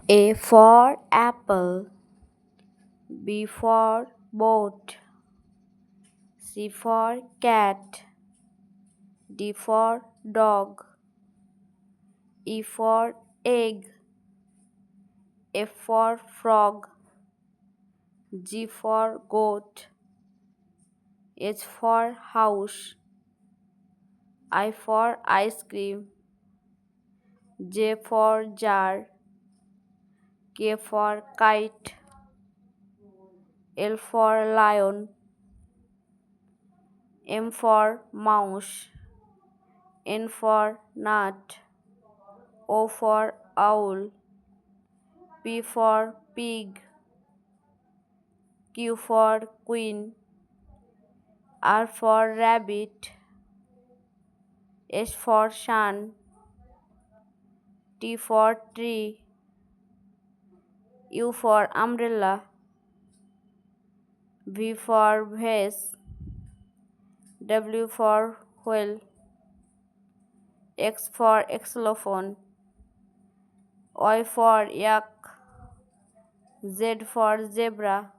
A for apple, B for boat, C for cat, D for dog, E for egg, F for frog, G for goat, H for house, I for ice cream, J for jar, K for kite, L for lion, M for mouse, N for nut, O for owl, P for pig, Q for queen, R for rabbit, S for sun, T for tree, U for umbrella, V for vase, W for whale, X for xylophone, Y for yak, Z for zebra,